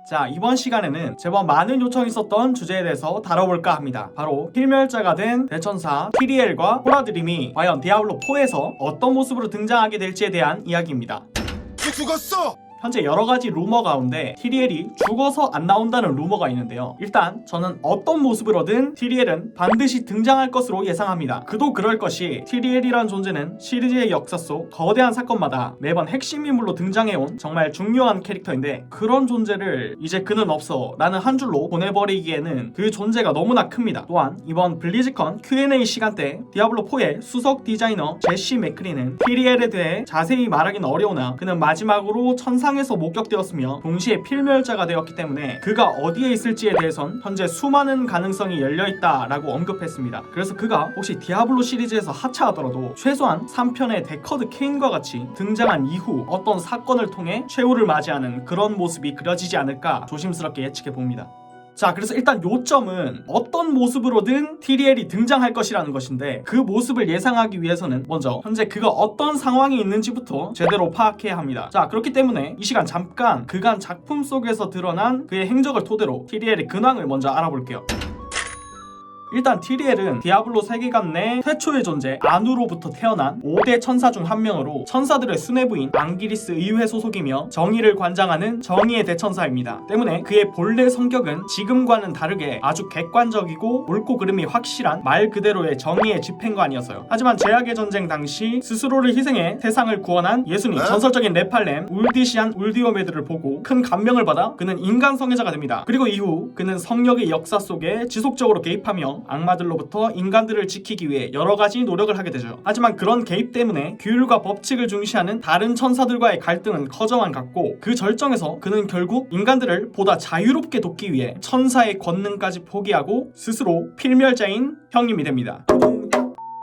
자, 이번 시간에는 제법 많은 요청이 있었던 주제에 대해서 다뤄볼까 합니다. 바로 필멸자가 된 대천사 티리엘과 호라드림이 과연 디아블로4에서 어떤 모습으로 등장하게 될지에 대한 이야기입니다. 죽었어! 현재 여러가지 루머 가운데 티리엘이 죽어서 안 나온다는 루머가 있는데요. 일단 저는 어떤 모습으로든 티리엘은 반드시 등장할 것으로 예상합니다. 그도 그럴 것이 티리엘이란 존재는 시리즈의 역사 속 거대한 사건마다 매번 핵심 인물로 등장해온 정말 중요한 캐릭터인데, 그런 존재를 이제 그는 없어 라는 한 줄로 보내버리기에는 그 존재가 너무나 큽니다. 또한 이번 블리즈컨 Q&A 시간 때 디아블로4의 수석 디자이너 제시 맥크리는 티리엘에 대해 자세히 말하기는 어려우나 그는 마지막으로 천상에서 목격되었으며 동시에 필멸자가 되었기 때문에 그가 어디에 있을지에 대해선 현재 수많은 가능성이 열려있다 라고 언급했습니다. 그래서 그가 혹시 디아블로 시리즈에서 하차하더라도 최소한 3편의 데커드 케인과 같이 등장한 이후 어떤 사건을 통해 최후를 맞이하는 그런 모습이 그려지지 않을까 조심스럽게 예측해봅니다. 자, 그래서 일단 요점은 어떤 모습으로든 티리엘이 등장할 것이라는 것인데, 그 모습을 예상하기 위해서는 먼저 현재 그가 어떤 상황이 있는지부터 제대로 파악해야 합니다. 자, 그렇기 때문에 이 시간 잠깐 그간 작품 속에서 드러난 그의 행적을 토대로 티리엘의 근황을 먼저 알아볼게요. 일단 티리엘은 디아블로 세계관 내 최초의 존재 아누로부터 태어난 5대 천사 중 한 명으로 천사들의 수뇌부인 앙기리스 의회 소속이며 정의를 관장하는 정의의 대천사입니다. 때문에 그의 본래 성격은 지금과는 다르게 아주 객관적이고 옳고 그름이 확실한 말 그대로의 정의의 집행관이었어요. 하지만 제약의 전쟁 당시 스스로를 희생해 세상을 구원한 예수님, 전설적인 네팔렘 울디시안 울디오메드를 보고 큰 감명을 받아 그는 인간 성애자가 됩니다. 그리고 이후 그는 성령의 역사 속에 지속적으로 개입하며 악마들로부터 인간들을 지키기 위해 여러가지 노력을 하게 되죠. 하지만 그런 개입 때문에 규율과 법칙을 중시하는 다른 천사들과의 갈등은 커져만 갔고, 그 절정에서 그는 결국 인간들을 보다 자유롭게 돕기 위해 천사의 권능까지 포기하고 스스로 필멸자인 형님이 됩니다.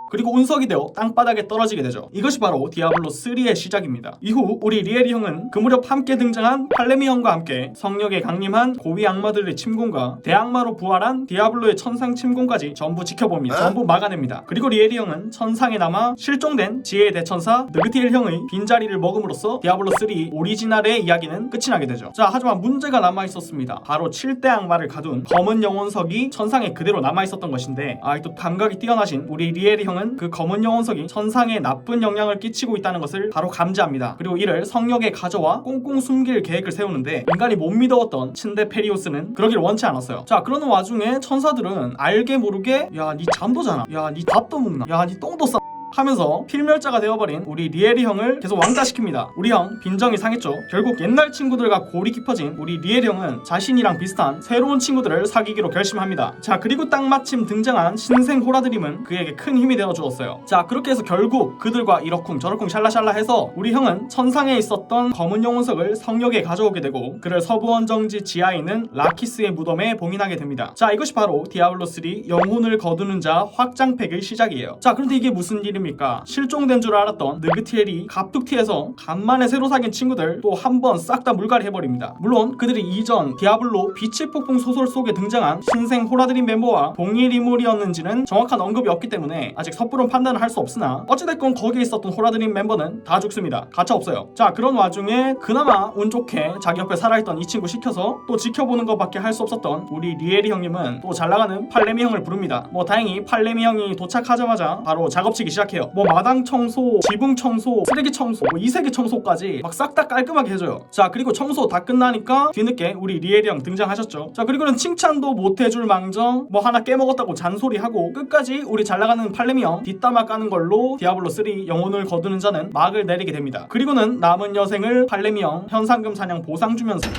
그리고 운석이 되어 땅바닥에 떨어지게 되죠. 이것이 바로 디아블로3의 시작입니다. 이후 우리 리엘이 형은 그 무렵 함께 등장한 팔레미 형과 함께 성령에 강림한 고위 악마들의 침공과 대악마로 부활한 디아블로의 천상 침공까지 전부 지켜봅니다. 전부 막아냅니다. 그리고 리엘이 형은 천상에 남아 실종된 지혜의 대천사 느그티엘 형의 빈자리를 먹음으로써 디아블로3 오리지널의 이야기는 끝이 나게 되죠. 자, 하지만 문제가 남아있었습니다. 바로 7대 악마를 가둔 검은 영혼석이 천상에 그대로 남아있었던 것인데, 또 감각이 뛰어나신 우리 리엘이 형 그 검은 영혼석이 천상에 나쁜 영향을 끼치고 있다는 것을 바로 감지합니다. 그리고 이를 성역에 가져와 꽁꽁 숨길 계획을 세우는데, 인간이 못 믿어왔던 친데 페리오스는 그러길 원치 않았어요. 자, 그러는 와중에 천사들은 알게 모르게 야, 니 잠도 자나? 야, 니 밥도 먹나? 야, 니 똥도 싸 하면서 필멸자가 되어버린 우리 리엘이 형을 계속 왕따시킵니다. 우리 형 빈정이 상했죠. 결국 옛날 친구들과 골이 깊어진 우리 리엘이 형은 자신이랑 비슷한 새로운 친구들을 사귀기로 결심합니다. 자, 그리고 딱 마침 등장한 신생 호라드림은 그에게 큰 힘이 되어주었어요. 자, 그렇게 해서 결국 그들과 이러쿵 저러쿵 샬라샬라 해서 우리 형은 천상에 있었던 검은 영혼석을 성역에 가져오게 되고, 그를 서부원정지 지하에 있는 라키스의 무덤에 봉인하게 됩니다. 자, 이것이 바로 디아블로3 영혼을 거두는 자 확장팩의 시작이에요. 자, 그런데 이게 무슨 일입니까? 실종된 줄 알았던 느그티엘이 갑툭튀에서 간만에 새로 사귄 친구들 또 한 번 싹 다 물갈이 해버립니다. 물론 그들이 이전 디아블로 빛의 폭풍 소설 속에 등장한 신생 호라드림 멤버와 동일 인물이었는지는 정확한 언급이 없기 때문에 아직 섣부른 판단을 할 수 없으나, 어찌됐건 거기에 있었던 호라드림 멤버는 다 죽습니다. 가차없어요. 자, 그런 와중에 그나마 운 좋게 자기 옆에 살아있던 이 친구 시켜서 또 지켜보는 것밖에 할 수 없었던 우리 리엘이 형님은 또 잘나가는 팔레미 형을 부릅니다. 다행히 팔레미 형이 도착하자마자 바로 작업치기 시작해요. 마당 청소, 지붕 청소, 쓰레기 청소, 이세계 청소까지 막 싹 다 깔끔하게 해줘요. 자, 그리고 청소 다 끝나니까 뒤늦게 우리 리엘이 형 등장하셨죠. 자, 그리고는 칭찬도 못 해줄 망정 하나 깨먹었다고 잔소리하고 끝까지 우리 잘나가는 팔레미 형 뒷담화 까는 걸로 디아블로3 영혼을 거두는 자는 막을 내리게 됩니다. 그리고는 남은 여생을 팔레미 형 현상금 사냥 보상 주면서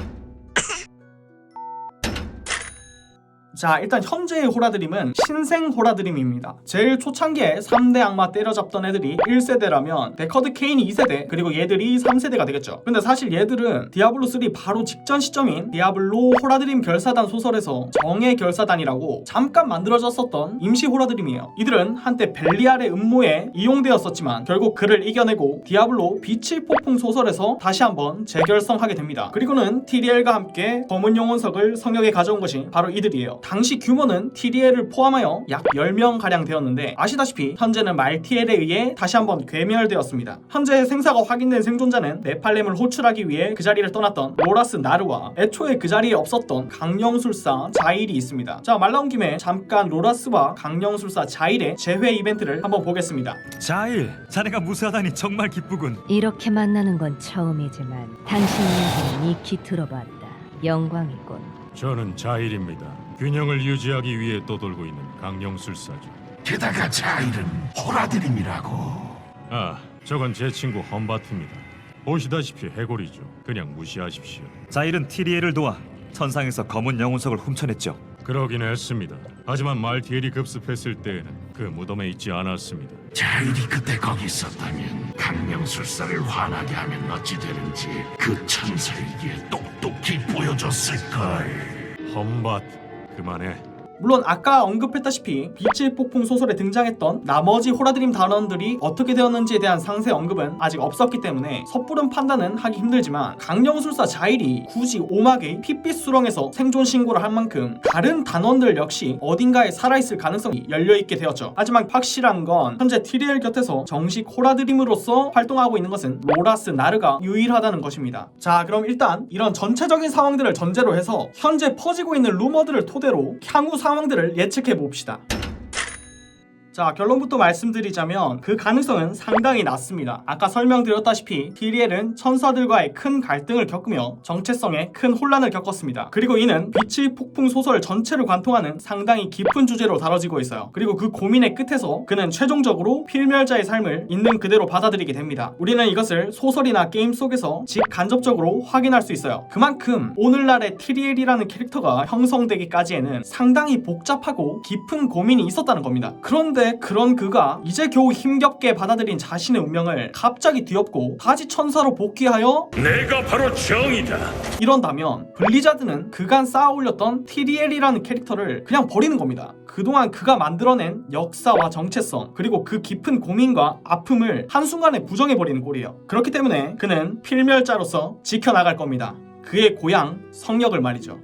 자, 일단 현재의 호라드림은 신생 호라드림입니다. 제일 초창기에 3대 악마 때려잡던 애들이 1세대라면 데커드 케인이 2세대, 그리고 얘들이 3세대가 되겠죠. 근데 사실 얘들은 디아블로3 바로 직전 시점인 디아블로 호라드림 결사단 소설에서 정의 결사단이라고 잠깐 만들어졌었던 임시 호라드림이에요. 이들은 한때 벨리알의 음모에 이용되었었지만 결국 그를 이겨내고 디아블로 빛의 폭풍 소설에서 다시 한번 재결성하게 됩니다. 그리고는 티리엘과 함께 검은 영혼석을 성역에 가져온 것이 바로 이들이에요. 당시 규모는 TDL을 포함하여 약 10명가량 되었는데 아시다시피 현재는 말티엘에 의해 다시 한번 괴멸되었습니다. 현재 생사가 확인된 생존자는 네팔렘을 호출하기 위해 그 자리를 떠났던 로라스 나르와 애초에 그 자리에 없었던 강령술사 자일이 있습니다. 자, 말 나온 김에 잠깐 로라스와 강령술사 자일의 재회 이벤트를 한번 보겠습니다. 자일, 자네가 무사하다니 정말 기쁘군. 이렇게 만나는 건 처음이지만 당신 이야기는 익히 들어봤다. 영광이군. 저는 자일입니다. 균형을 유지하기 위해 떠돌고 있는 강령술사죠. 게다가 자일은 호라드림이라고. 아, 저건 제 친구 험바트입니다. 보시다시피 해골이죠. 그냥 무시하십시오. 자일은 티리엘을 도와 천상에서 검은 영혼석을 훔쳐냈죠. 그러긴 했습니다. 하지만 말티엘이 급습했을 때에는 그 무덤에 있지 않았습니다. 자일이 그때 거기 있었다면 강령술사를 화나게 하면 어찌 되는지 그 천사에게 똑똑히 보여줬을걸. 험바트, 그만해. 물론 아까 언급했다시피 빛의 폭풍 소설에 등장했던 나머지 호라드림 단원들이 어떻게 되었는지에 대한 상세 언급은 아직 없었기 때문에 섣부른 판단은 하기 힘들지만 강령술사 자일이 굳이 오막의 핏빛 수렁에서 생존 신고를 한 만큼 다른 단원들 역시 어딘가에 살아있을 가능성이 열려있게 되었죠. 하지만 확실한 건 현재 티리엘 곁에서 정식 호라드림으로서 활동하고 있는 것은 로라스 나르가 유일하다는 것입니다. 자, 그럼 일단 이런 전체적인 상황들을 전제로 해서 현재 퍼지고 있는 루머들을 토대로 향후 상황들을 예측해 봅시다. 자, 결론부터 말씀드리자면 그 가능성은 상당히 낮습니다. 아까 설명드렸다시피 티리엘은 천사들과의 큰 갈등을 겪으며 정체성에 큰 혼란을 겪었습니다. 그리고 이는 빛의 폭풍 소설 전체를 관통하는 상당히 깊은 주제로 다뤄지고 있어요. 그리고 그 고민의 끝에서 그는 최종적으로 필멸자의 삶을 있는 그대로 받아들이게 됩니다. 우리는 이것을 소설이나 게임 속에서 직간접적으로 확인할 수 있어요. 그만큼 오늘날의 티리엘이라는 캐릭터가 형성되기까지에는 상당히 복잡하고 깊은 고민이 있었다는 겁니다. 그런데 그런 그가 이제 겨우 힘겹게 받아들인 자신의 운명을 갑자기 뒤엎고 다시 천사로 복귀하여 내가 바로 정이다. 이런다면 블리자드는 그간 쌓아올렸던 티리엘이라는 캐릭터를 그냥 버리는 겁니다. 그동안 그가 만들어낸 역사와 정체성 그리고 그 깊은 고민과 아픔을 한순간에 부정해버리는 꼴이에요. 그렇기 때문에 그는 필멸자로서 지켜나갈 겁니다. 그의 고향 성역을 말이죠.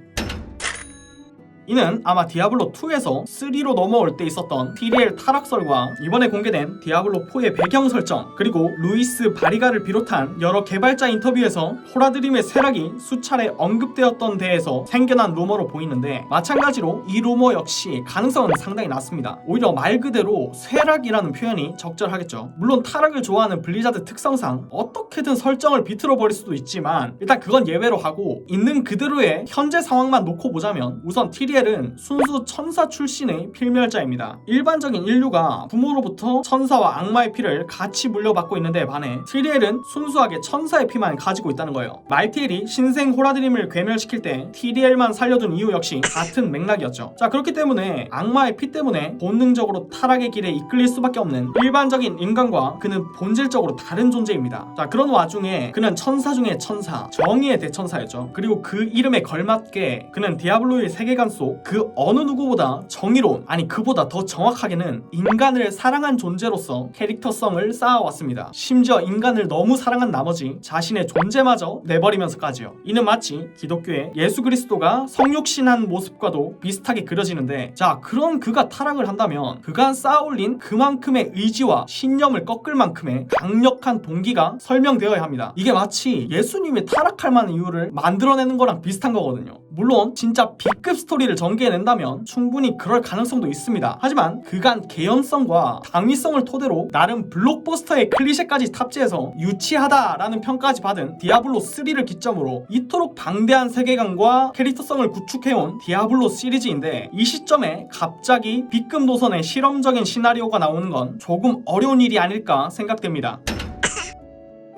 이는 아마 디아블로2에서 3로 넘어올 때 있었던 티리엘 타락설과 이번에 공개된 디아블로4의 배경 설정 그리고 루이스 바리가를 비롯한 여러 개발자 인터뷰에서 호라드림의 쇠락이 수차례 언급되었던 데에서 생겨난 루머로 보이는데 마찬가지로 이 루머 역시 가능성은 상당히 낮습니다. 오히려 말 그대로 쇠락이라는 표현이 적절하겠죠. 물론 타락을 좋아하는 블리자드 특성상 어떻게든 설정을 비틀어 버릴 수도 있지만 일단 그건 예외로 하고 있는 그대로의 현재 상황만 놓고 보자면 우선 티리엘은 순수 천사 출신의 필멸자입니다. 일반적인 인류가 부모로부터 천사와 악마의 피를 같이 물려받고 있는 데에 반해 티리엘은 순수하게 천사의 피만 가지고 있다는 거예요. 말티엘이 신생 호라드림을 괴멸시킬 때 티리엘만 살려둔 이유 역시 같은 맥락이었죠. 자, 그렇기 때문에 악마의 피 때문에 본능적으로 타락의 길에 이끌릴 수밖에 없는 일반적인 인간과 그는 본질적으로 다른 존재입니다. 자, 그런 와중에 그는 천사 중의 천사, 정의의 대천사였죠. 그리고 그 이름에 걸맞게 그는 디아블로의 세계관 속 그 어느 누구보다 정의로운, 아니 그보다 더 정확하게는 인간을 사랑한 존재로서 캐릭터성을 쌓아왔습니다. 심지어 인간을 너무 사랑한 나머지 자신의 존재마저 내버리면서까지요. 이는 마치 기독교의 예수 그리스도가 성육신한 모습과도 비슷하게 그려지는데, 자, 그런 그가 타락을 한다면 그간 쌓아올린 그만큼의 의지와 신념을 꺾을 만큼의 강력한 동기가 설명되어야 합니다. 이게 마치 예수님이 타락할 만한 이유를 만들어내는 거랑 비슷한 거거든요. 물론 진짜 B급 스토리를 전개해낸다면 충분히 그럴 가능성도 있습니다. 하지만 그간 개연성과 당위성을 토대로 나름 블록버스터의 클리셰까지 탑재해서 유치하다라는 평가까지 받은 디아블로3를 기점으로 이토록 방대한 세계관과 캐릭터성을 구축해온 디아블로 시리즈인데, 이 시점에 갑자기 B급 노선의 실험적인 시나리오가 나오는 건 조금 어려운 일이 아닐까 생각됩니다.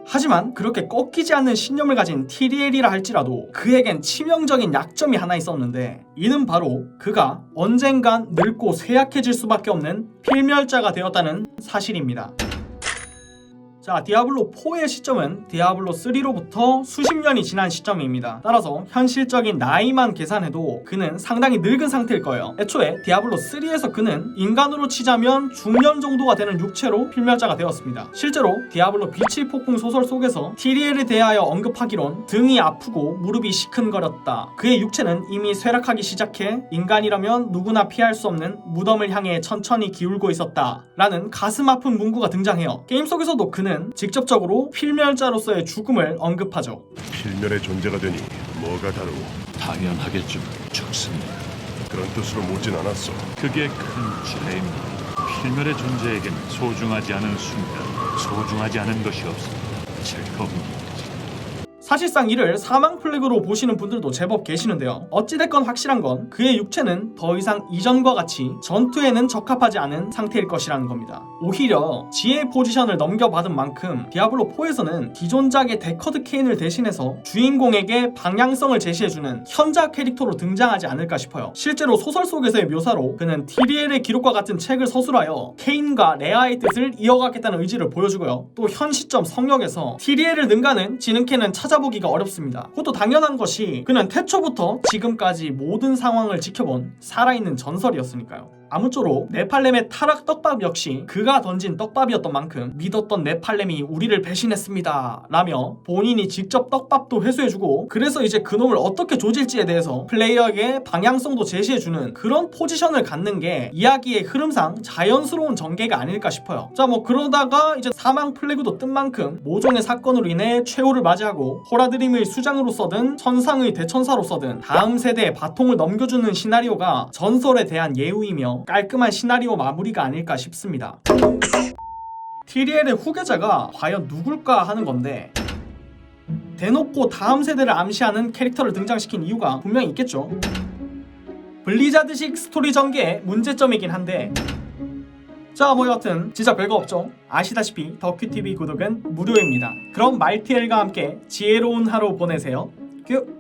하지만 그렇게 꺾이지 않는 신념을 가진 티리엘이라 할지라도 그에겐 치명적인 약점이 하나 있었는데, 이는 바로 그가 언젠간 늙고 쇠약해질 수밖에 없는 필멸자가 되었다는 사실입니다. 자, 디아블로 4의 시점은 디아블로 3로부터 수십 년이 지난 시점입니다. 따라서 현실적인 나이만 계산해도 그는 상당히 늙은 상태일 거예요. 애초에 디아블로 3에서 그는 인간으로 치자면 중년 정도가 되는 육체로 필멸자가 되었습니다. 실제로 디아블로 빛의 폭풍 소설 속에서 티리엘에 대하여 언급하기론 등이 아프고 무릎이 시큰거렸다. 그의 육체는 이미 쇠락하기 시작해 인간이라면 누구나 피할 수 없는 무덤을 향해 천천히 기울고 있었다 라는 가슴 아픈 문구가 등장해요. 게임 속에서도 그는 직접적으로 필멸자로서의 죽음을 언급하죠. 필멸의 존재가 되니 뭐가 다르고 당연하겠죠. 죽습니다. 그런 뜻으로 묻진 않았어. 그게 큰 죄입니다. 필멸의 존재에게는 소중하지 않은 순간, 소중하지 않은 것이 없습니다. 제 겁니다. 사실상 이를 사망 플래그로 보시는 분들도 제법 계시는데요. 어찌됐건 확실한 건 그의 육체는 더 이상 이전과 같이 전투에는 적합하지 않은 상태일 것이라는 겁니다. 오히려 지혜의 포지션을 넘겨받은 만큼 디아블로4에서는 기존작의 데커드 케인을 대신해서 주인공에게 방향성을 제시해주는 현자 캐릭터로 등장하지 않을까 싶어요. 실제로 소설 속에서의 묘사로 그는 티리엘의 기록과 같은 책을 서술하여 케인과 레아의 뜻을 이어가겠다는 의지를 보여주고요. 또 현 시점 성역에서 티리엘을 능가는 지능캔은 찾아보기가 어렵습니다. 그것도 당연한 것이 그는 태초부터 지금까지 모든 상황을 지켜본 살아있는 전설이었으니까요. 아무쪼록 네팔렘의 타락 떡밥 역시 그가 던진 떡밥이었던 만큼 믿었던 네팔렘이 우리를 배신했습니다 라며 본인이 직접 떡밥도 회수해주고, 그래서 이제 그놈을 어떻게 조질지에 대해서 플레이어에게 방향성도 제시해주는 그런 포지션을 갖는 게 이야기의 흐름상 자연스러운 전개가 아닐까 싶어요. 자, 뭐 그러다가 이제 사망 플래그도 뜬 만큼 모종의 사건으로 인해 최후를 맞이하고 호라드림의 수장으로서든 천상의 대천사로서든 다음 세대에 바통을 넘겨주는 시나리오가 전설에 대한 예우이며 깔끔한 시나리오 마무리가 아닐까 싶습니다. 티리엘의 후계자가 과연 누굴까 하는 건데, 대놓고 다음 세대를 암시하는 캐릭터를 등장시킨 이유가 분명히 있겠죠. 블리자드식 스토리 전개의 문제점이긴 한데, 자, 뭐 여하튼 진짜 별거 없죠. 아시다시피 덕큐TV 구독은 무료입니다. 그럼 말티엘과 함께 지혜로운 하루 보내세요. 큐!